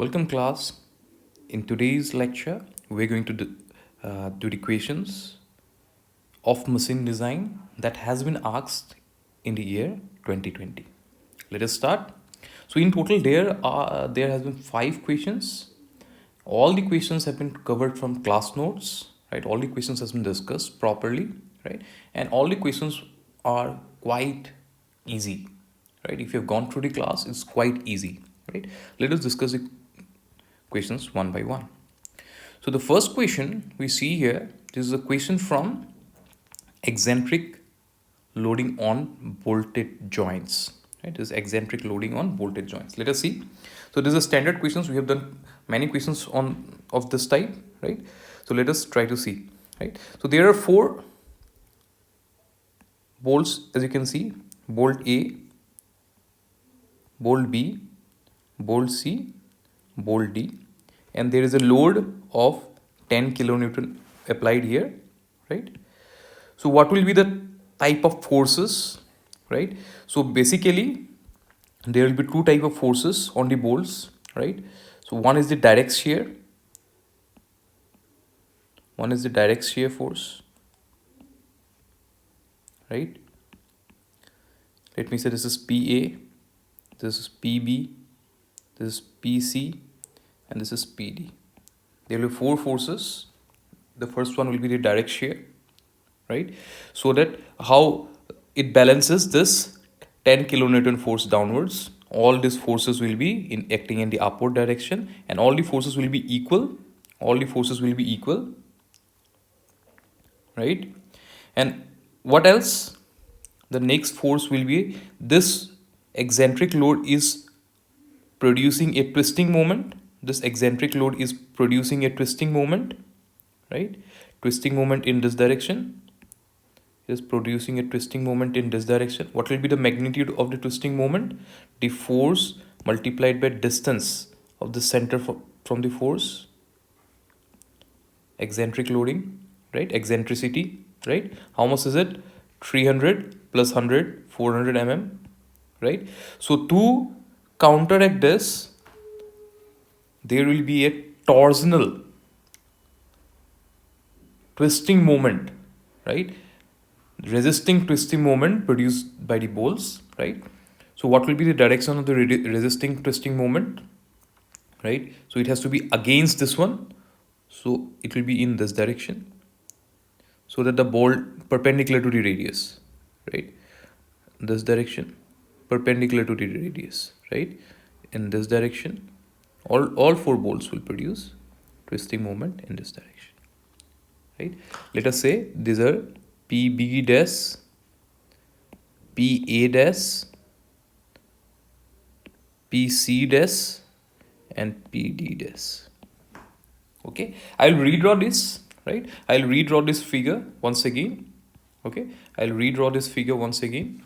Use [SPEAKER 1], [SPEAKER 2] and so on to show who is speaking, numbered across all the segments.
[SPEAKER 1] Welcome class. In today's lecture, we're going to do the questions of machine design that has been asked in the year 2020. Let us start. So in total, there has been 5 questions. All the questions have been covered from class notes, right? All the questions has been discussed properly, right? And all the questions are quite easy, right? If you've gone through the class, it's quite easy, right? Let us discuss the questions one by one. So the first question we see here, this is a question from eccentric loading on bolted joints. Right? This is eccentric loading on bolted joints. Let us see. So this is a standard questions. We have done many questions on of this type, right? So let us try to see. Right. So there are 4 bolts, as you can see: bolt A, bolt B, bolt C, bolt D, and there is a load of 10 kilonewton applied here, right? So what will be the type of forces, right? So basically there will be 2 type of forces on the bolts, right? So one is the direct shear, one is the direct shear force, right? Let me say this is PA, this is PB, this is PC, and this is PD. There will be 4 forces. The first one will be the direct shear, right? So that how it balances this 10 kilonewton force downwards. All these forces will be acting in the upward direction, and all the forces will be equal. All the forces will be equal, right? And what else? The next force will be this eccentric load is producing a twisting moment. This eccentric load is producing a twisting moment, right? Twisting moment in this direction is producing a twisting moment in this direction. What will be the magnitude of the twisting moment? The force multiplied by distance of the center from the force. Eccentric loading, right? Eccentricity, right? How much is it? 300 plus 100, 400 mm, right? So to counteract this, there will be a torsional twisting moment, right? Resisting twisting moment produced by the bolts, right? So what will be the direction of the resisting twisting moment, right? So it has to be against this one. So it will be in this direction, so that the bolt perpendicular to the radius, right? This direction, perpendicular to the radius, right? In this direction, all 4 bolts will produce twisting moment in this direction, right? Let us say these are PB dash, PA dash, PC dash, and PD dash. Okay, I'll redraw this, right? I'll redraw this figure once again. Okay, I'll redraw this figure once again.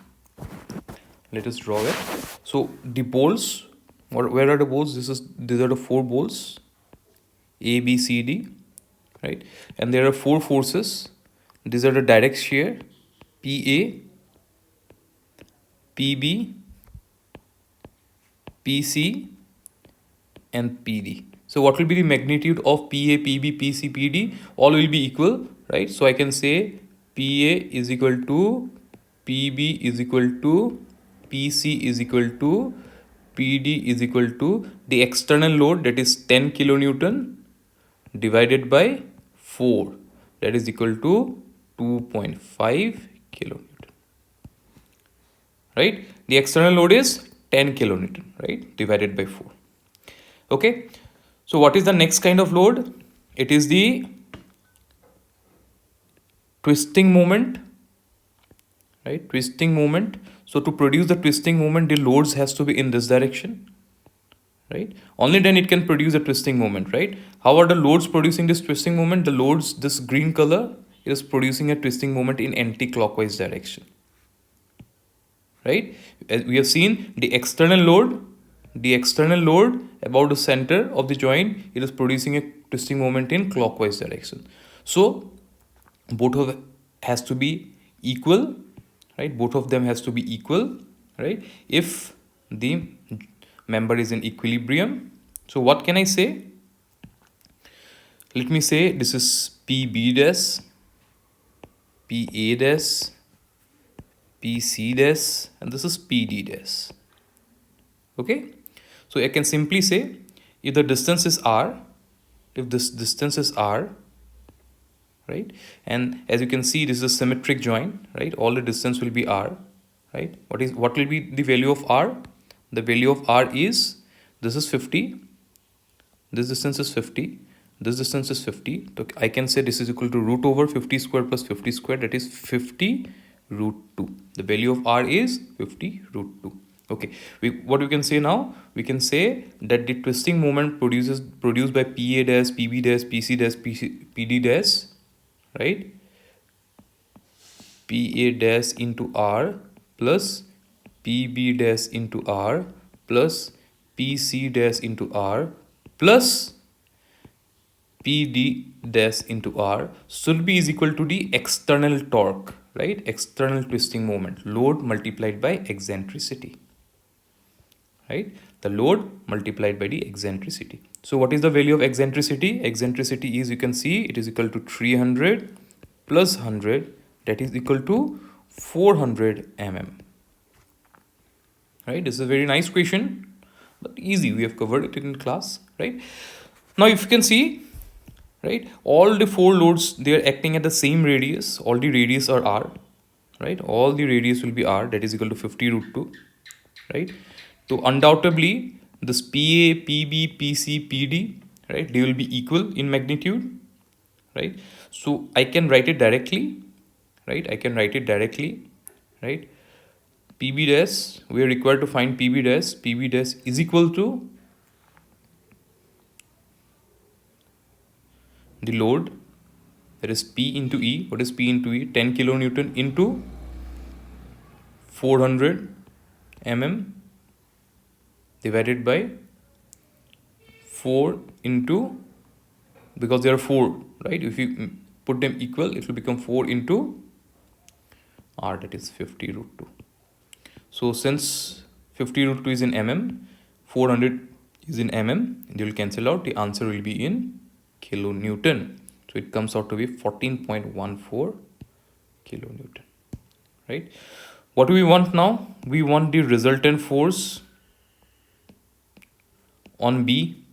[SPEAKER 1] Let us draw it. So the bolts, where are the bolts? These are the 4 bolts, A, B, C, D, right? And there are 4 forces. These are the direct shear, PA, PB, PC, and PD. So what will be the magnitude of PA, PB, PC, PD? All will be equal, right? So I can say PA is equal to PB is equal to PC is equal to PD is equal to the external load, that is 10 kilonewton, divided by 4, that is equal to 2.5 kilonewton, right? The external load is 10 kilonewton, right? Divided by 4. Okay. So what is the next kind of load? It is the twisting moment, right? Twisting moment. So to produce the twisting moment, the loads has to be in this direction, right? Only then it can produce a twisting moment, right? How are the loads producing this twisting moment? The loads, this green color is producing a twisting moment in anti-clockwise direction, right? As we have seen, the external load about the center of the joint, it is producing a twisting moment in clockwise direction. So both of has to be equal, right? Both of them has to be equal, right? If the member is in equilibrium, So what can I say? Let me say this is PB dash, PA dash, PC dash, and this is PD dash. Okay, so I can simply say if the distance is r, if this distance is r, right, and as you can see this is a symmetric joint, right, all the distance will be r, right. What will be the value of r? The value of r is, this is 50, this distance is 50, this distance is 50, so I can say this is equal to root over 50 square plus 50 square, that is 50 root 2. The value of r is 50 root 2. Okay, what we can say now? We can say that the twisting moment produced by PA dash, PB dash, PC dash, PD dash, right? PA dash into R plus PB dash into R plus PC dash into R plus PD dash into R should be is equal to the external torque, right? External twisting moment, load multiplied by eccentricity, right? The load multiplied by the eccentricity. So what is the value of eccentricity? Eccentricity is, you can see, it is equal to 300 plus 100, that is equal to 400 mm. Right? This is a very nice question, but easy. We have covered it in class, right? Now, if you can see, right, all the four loads, they are acting at the same radius. All the radius are r, right? All the radius will be r, that is equal to 50 root 2, right? So undoubtedly, this PA, PB, PC, PD, right, they will be equal in magnitude, right? So I can write it directly, right? I can write it directly, right? PB dash, we are required to find PB dash. PB dash is equal to the load, that is P into E. What is P into E? 10 kilonewton into 400 mm divided by 4 into, because there are 4, right? If you put them equal, it will become 4 into R, that is 50 root 2. So since 50 root 2 is in mm, 400 is in mm, they will cancel out. The answer will be in kilonewton. So it comes out to be 14.14 kilonewton, right? What do we want now? We want the resultant force on B,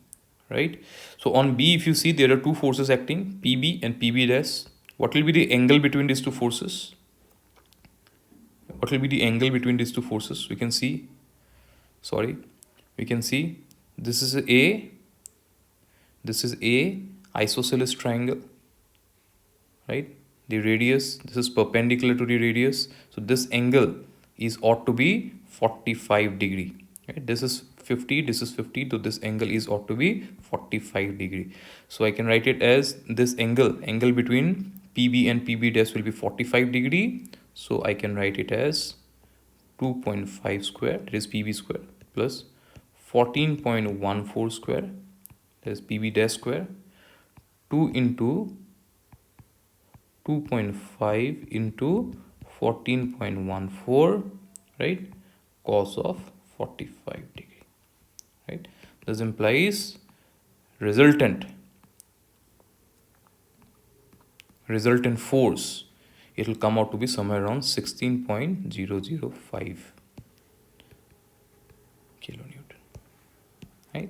[SPEAKER 1] right? So on B, if you see, there are two forces acting, PB and PB dash. What will be the angle between these two forces? What will be the angle between these two forces? We can see, we can see this is A, this is A isosceles triangle, right? The radius, this is perpendicular to the radius. So this angle is ought to be 45 degree, right? This is 50, this is 50, so this angle is ought to be 45 degree. So I can write it as this angle between PB and PB dash will be 45 degree. So I can write it as 2.5 square, that is PB square, plus 14.14 square, that is PB dash square, 2 into 2.5 into 14.14, right, cos of 45 degree, right? This implies resultant force, it will come out to be somewhere around 16.005 kilonewton, right?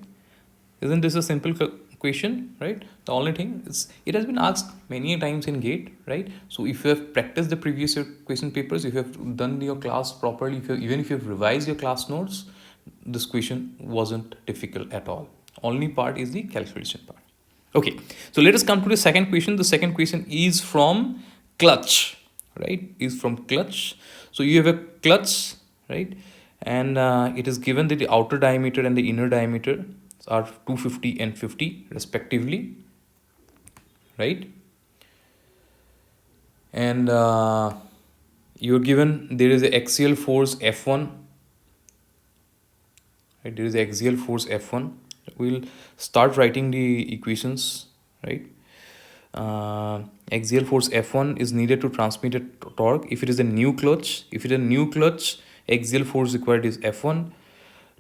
[SPEAKER 1] Isn't this a simple question, right? The only thing is, it has been asked many times in GATE, right? So if you have practiced the previous year question papers, if you have done your class properly, even if you have revised your class notes, this question wasn't difficult at all. Only part is the calculation part. Okay, so let us come to the second question. The second question is from clutch, right? Is from clutch. So you have a clutch, right? And it is given that the outer diameter and the inner diameter are 250 and 50 respectively, right? And you're given there is an axial force F1, right? There is an axial force F1. We'll start writing the equations, right? Axial force F1 is needed to transmit a torque. If it is a new clutch, axial force required is F1.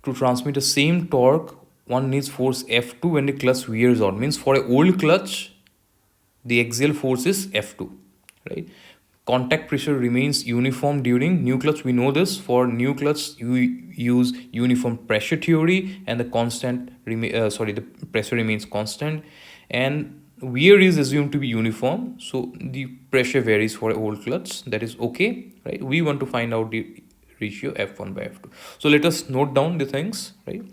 [SPEAKER 1] To transmit the same torque one needs force F2 when the clutch wears out. Means for an old clutch, the axial force is F2, right? Contact pressure remains uniform during new clutch. We know this. For new clutch, you use uniform pressure theory, and the the pressure remains constant, and wear is assumed to be uniform, so the pressure varies for old clutch. That is okay, right? We want to find out the ratio F1 by F2. So let us note down the things, right?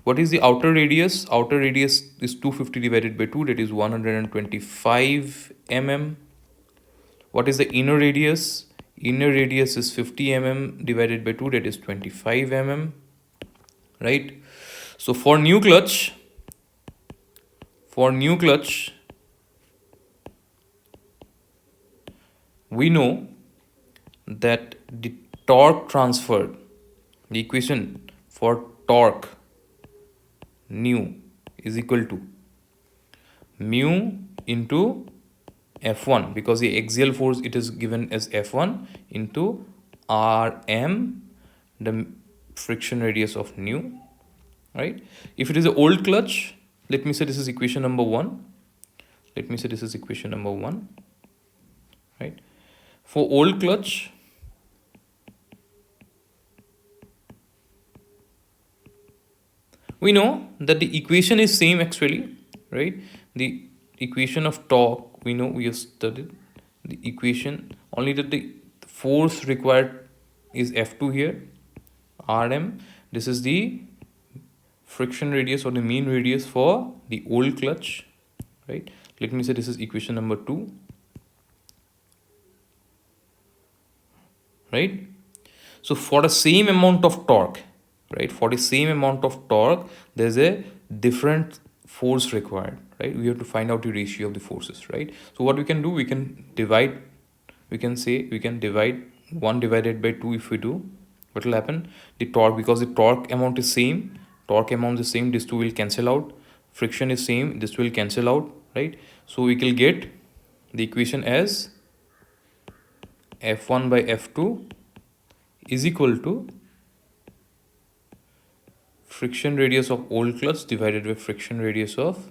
[SPEAKER 1] What is the outer radius? Outer radius is 250 divided by 2, that is 125 mm. What is the inner radius? Inner radius is 50 mm divided by 2, that is 25 mm, right? So for new clutch, we know that the torque transferred, the equation for torque nu is equal to mu into F1, because the axial force, it is given as F1 into Rm, the friction radius of nu, right? If it is an old clutch, let me say this is equation number 1. Let me say this is equation number 1, right? For old clutch, we know that the equation is same actually, right? The equation of torque, we know, we have studied the equation, only that the force required is F2 here, Rm. This is the friction radius or the mean radius for the old clutch, right? Let me say this is equation number 2, right? So for the same amount of torque, right, for the same amount of torque, there's a different force required, right? We have to find out the ratio of the forces, right? So what we can do, we can divide, we can say we can divide 1 divided by 2. If we do, what will happen? The torque, because the torque amount is same, this 2 will cancel out. Friction is same, this will cancel out, right? So we will get the equation as F1 by F2 is equal to friction radius of old clutch divided by friction radius of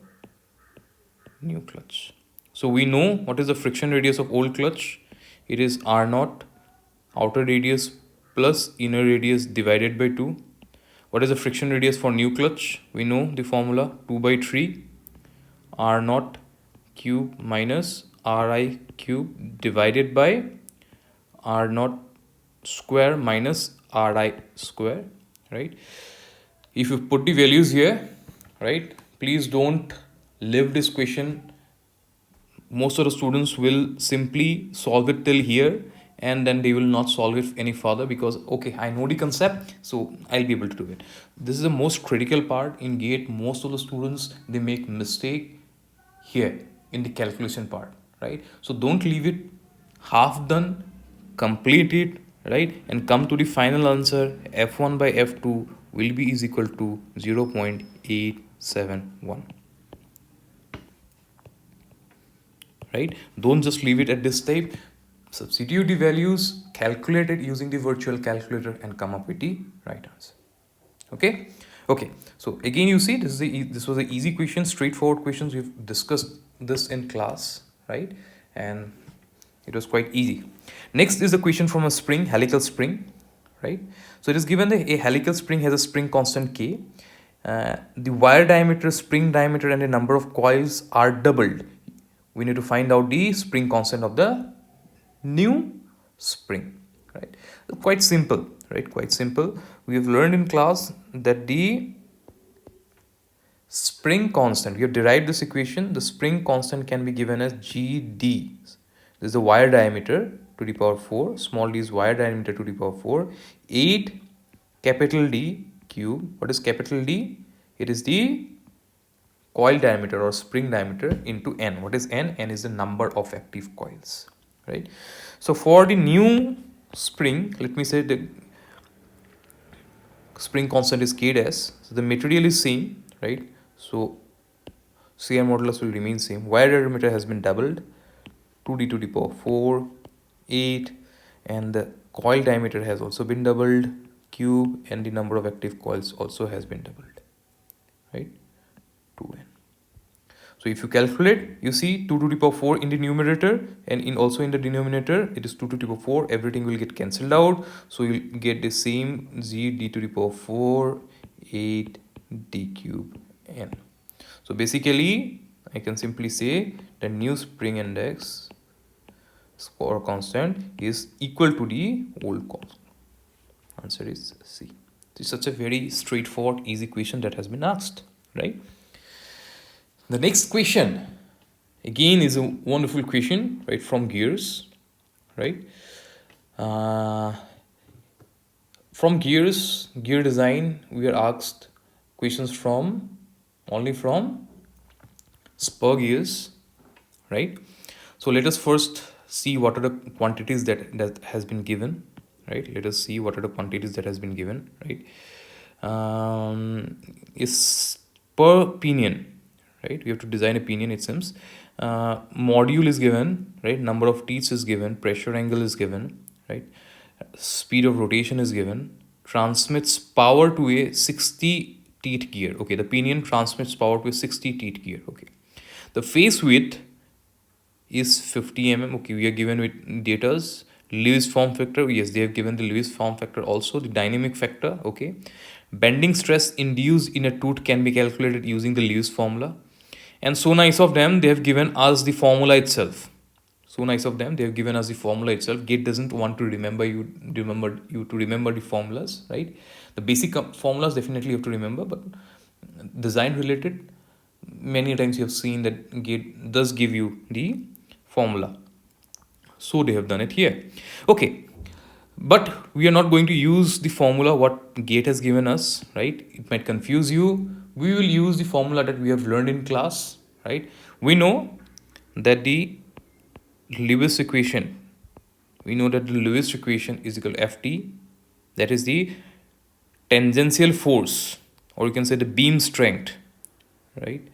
[SPEAKER 1] new clutch. So we know what is the friction radius of old clutch. It is R0, outer radius, plus inner radius divided by 2. What is the friction radius for new clutch? We know the formula, 2 by 3 R0 cube minus Ri cube divided by R0 square minus Ri square, right? If you put the values here, right, please don't leave this question. Most of the students will simply solve it till here, and then they will not solve it any further, because okay, I know the concept, so I'll be able to do it. This is the most critical part in GATE. Most of the students, they make mistake here in the calculation part, right? So don't leave it half done, complete it, right, and come to the final answer. F1 by F2 will be is equal to 0.871, right? Don't just leave it at this type. Substitute the values, calculate it using the virtual calculator, and come up with the right answer. Okay, so again, you see, this was an easy question, straightforward questions. We've discussed this in class, right? And it was quite easy. Next is the question from a spring, helical spring, right? So it is given that a helical spring has a spring constant K. The wire diameter, spring diameter, and the number of coils are doubled. We need to find out the spring constant of the new spring, right? Quite simple, right? Quite simple. We have learned in class that the spring constant, we have derived this equation. The spring constant can be given as GD. This is the wire diameter to the power 4. Small d is wire diameter to the power 4. 8 capital D cube. What is capital D? It is the coil diameter or spring diameter into N. What is N? N is the number of active coils, right? So for the new spring, let me say the spring constant is K dash. So the material is same, right? So CR modulus will remain same. Wire diameter has been doubled, 2d to the power 4, 8, and the coil diameter has also been doubled, cube, and the number of active coils also has been doubled, right? 2n. So if you calculate, you see 2 to the power 4 in the numerator, and in also in the denominator it is 2 to the power 4. Everything will get cancelled out, so you'll get the same z d to the power 4 8 d cube n. So basically I can simply say the new spring index or constant is equal to the old constant. Answer is C. It's such a very straightforward, easy question that has been asked, right? The next question again is a wonderful question, right, from gears, right? From gear design, we are asked questions from only from spur gears, right? So let us first see what are the quantities that has been given, right? Let us see what are the quantities that has been given, right? Is per pinion, right? We have to design a pinion, it seems. Module is given, right? Number of teeth is given, pressure angle is given, right? Speed of rotation is given, transmits power to a 60 teeth gear. Okay, the pinion transmits power to a 60 teeth gear. Okay, the face width is 50 mm. Okay, we are given with datas. Lewis form factor, yes, they have given the Lewis form factor also, the dynamic factor. Okay, bending stress induced in a tooth can be calculated using the Lewis formula. And so nice of them, they have given us the formula itself. So nice of them, they have given us the formula itself. Gate doesn't want to remember you to remember the formulas, right? The basic formulas definitely you have to remember, but design related, many times you have seen that Gate does give you the formula. So they have done it here. Okay, but we are not going to use the formula what Gate has given us, right? It might confuse you. We will use the formula that we have learned in class, right? We know that the Lewis equation, we know that the Lewis equation is equal to Ft, that is the tangential force, or you can say the beam strength, right,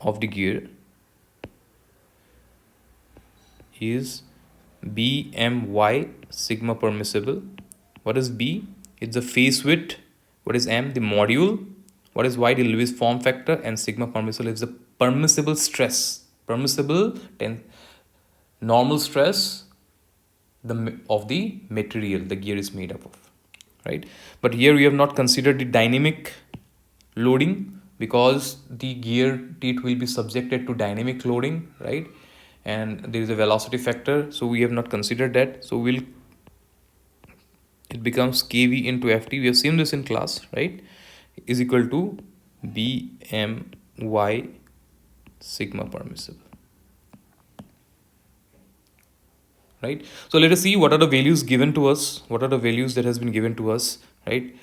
[SPEAKER 1] of the gear is Bmy sigma permissible. What is B? It's the face width. What is M? The module. What is Y? The Lewis form factor. And sigma permissible is the permissible stress. Permissible normal stress of the material the gear is made up of, right? But here we have not considered the dynamic loading, because the gear teeth will be subjected to dynamic loading, right? And there is a velocity factor, so we have not considered that. So it becomes kV into Ft. We have seen this in class, right? Is equal to Bmy sigma permissible, right? So let us see what are the values given to us. What are the values that has been given to us, right?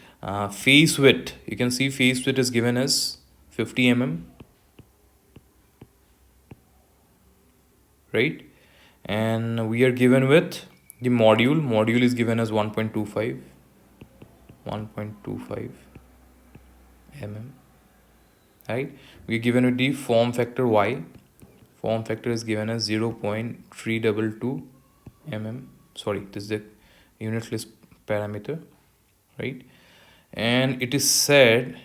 [SPEAKER 1] Face width, you can see face width is given as 50 mm, right? And we are given with the module is given as 1.25 mm, right? We are given with the form factor Y. Form factor is given as 0.322 mm. Sorry, this is the unit list parameter, right? And it is said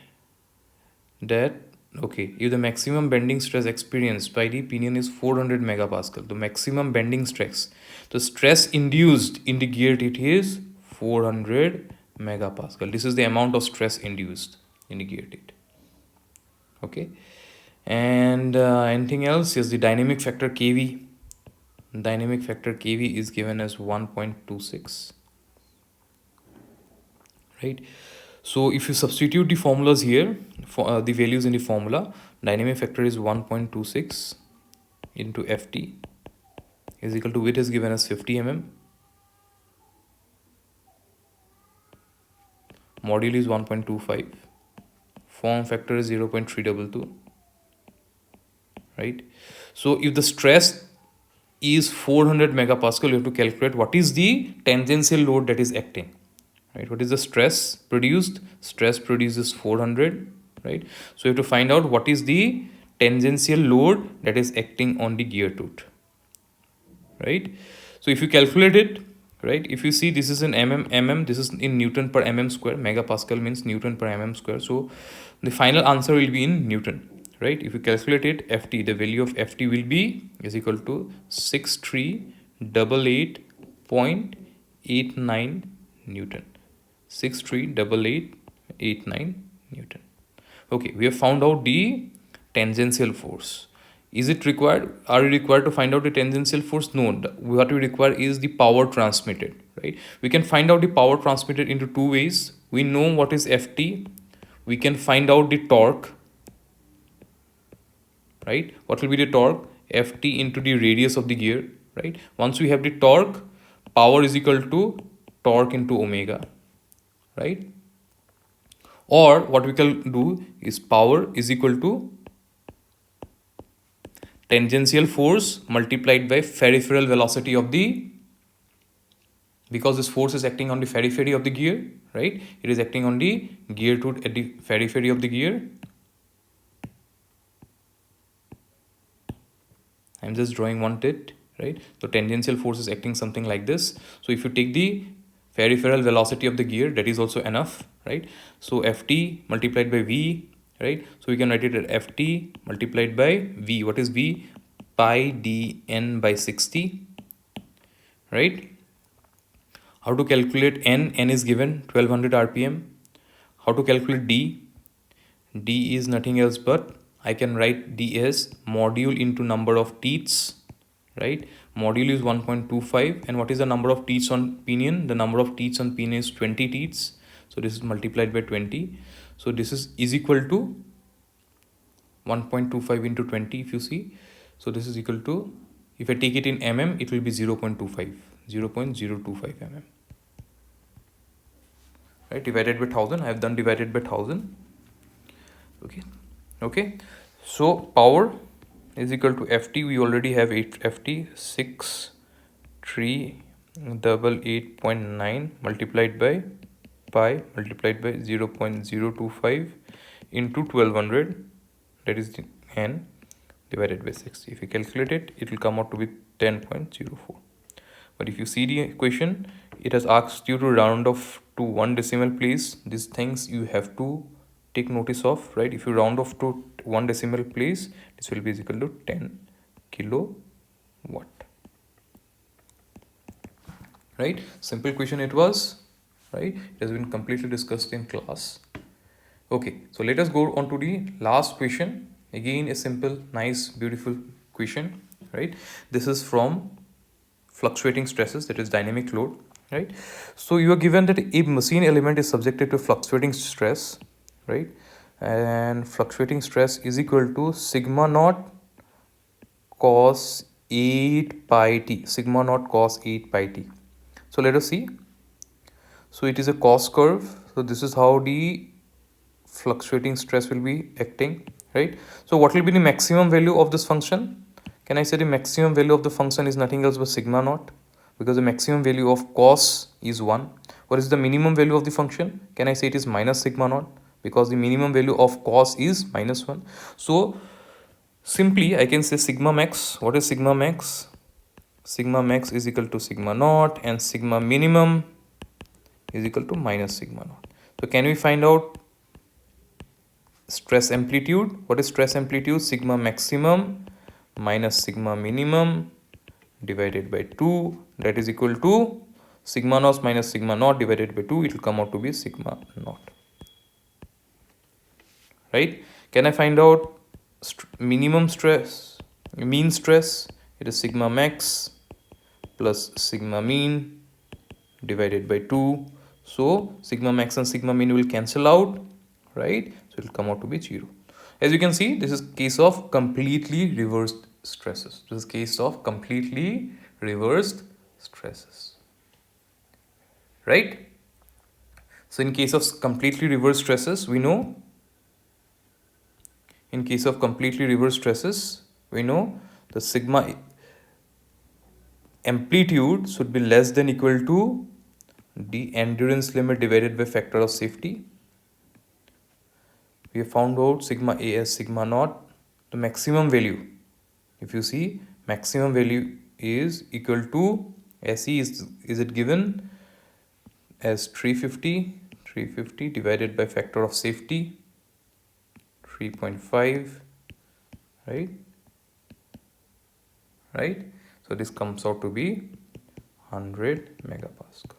[SPEAKER 1] that, okay, if the maximum bending stress experienced by the pinion is 400 megapascal, the maximum bending stress, the stress induced in the gear teeth is 400 megapascal. This is the amount of stress induced in the gear teeth. Okay, and anything else? Yes, the dynamic factor kV. Dynamic factor kV is given as 1.26, right? So if you substitute the formulas here, for the values in the formula, dynamic factor is 1.26 into Ft is equal to width is given as 50 mm, module is 1.25, form factor is 0.322, right? So if the stress is 400 megapascal, you have to calculate what is the tangential load that is acting, right? What is the stress produced? Stress produces 400, right? So you have to find out what is the tangential load that is acting on the gear tooth, right? So if you calculate it, right? If you see, this is in mm, this is in Newton per mm square. Megapascal means Newton per mm square. So the final answer will be in Newton, right? If you calculate it, ft, the value of ft will be is equal to 6388.89 Newton. 6388.89 Newton. Okay, we have found out the tangential force. Is it required? Are we required to find out the tangential force? No. What we require is the power transmitted, right? We can find out the power transmitted into two ways. We know what is Ft. We can find out the torque, right? What will be the torque? Ft into the radius of the gear, right? Once we have the torque, power is equal to torque into omega, right? Or what we can do is power is equal to tangential force multiplied by peripheral velocity of the, because this force is acting on the periphery of the gear, right? It is acting on the gear tooth at the periphery of the gear. I'm just drawing one tit, right? So tangential force is acting something like this. So if you take the peripheral velocity of the gear, that is also enough, right? So Ft multiplied by V, right? So we can write it at Ft multiplied by V. What is V? Pi dn by 60, right? How to calculate n? N is given 1200 rpm. How to calculate d? D is nothing else but I can write D as module into number of teats, right? Module is 1.25, and what is the number of teats on pinion? The number of teats on pinion is 20 teats. So this is multiplied by 20. So this is equal to 1.25 into 20 if you see. So this is equal to, if I take it in mm, it will be 0.25, 0.025 mm. Right, divided by 1000. I have done divided by 1000. Okay, so power is equal to Ft. We already have Ft, 6388.9 multiplied by pi multiplied by 0.025 into 1200, that is the n, divided by 60. If you calculate it, it will come out to be 10.04. But if you see the equation, it has asked you to round off to one decimal place. These things you have to take notice of, right? If you round off to one decimal place, this will be equal to 10 kilowatt, right? Simple question it was, right? It has been completely discussed in class. Okay, so let us go on to the last question. Again, a simple, nice, beautiful question, right? This is from fluctuating stresses, that is dynamic load, right? So you are given that a machine element is subjected to fluctuating stress, right? And fluctuating stress is equal to sigma naught cos 8 pi t, sigma naught cos 8 pi t. So let us see. So it is a cos curve. So this is how the fluctuating stress will be acting, right? So what will be the maximum value of this function? Can I say the maximum value of the function is nothing else but sigma naught, because the maximum value of cos is 1. What is the minimum value of the function? Can I say it is minus sigma naught, because the minimum value of cos is minus 1. So simply I can say sigma max. What is sigma max? Sigma max is equal to sigma naught, and sigma minimum is equal to minus sigma naught. So can we find out stress amplitude? What is stress amplitude? Sigma maximum minus sigma minimum divided by 2, that is equal to sigma naught minus sigma naught divided by 2. It will come out to be sigma naught, right? Can I find out minimum stress, mean stress? It is sigma max plus sigma mean divided by 2. So sigma max and sigma mean will cancel out, right? So it will come out to be 0. As you can see, this is case of completely reversed stresses. This is case of completely reversed stresses, right? So in case of completely reversed stresses, we know, in case of completely reversed stresses, we know the sigma amplitude should be less than equal to the endurance limit divided by factor of safety. We have found out sigma A as sigma naught. The maximum value, if you see, maximum value is equal to SE is it given as 350 divided by factor of safety 3.5, right? So this comes out to be 100 megapascal.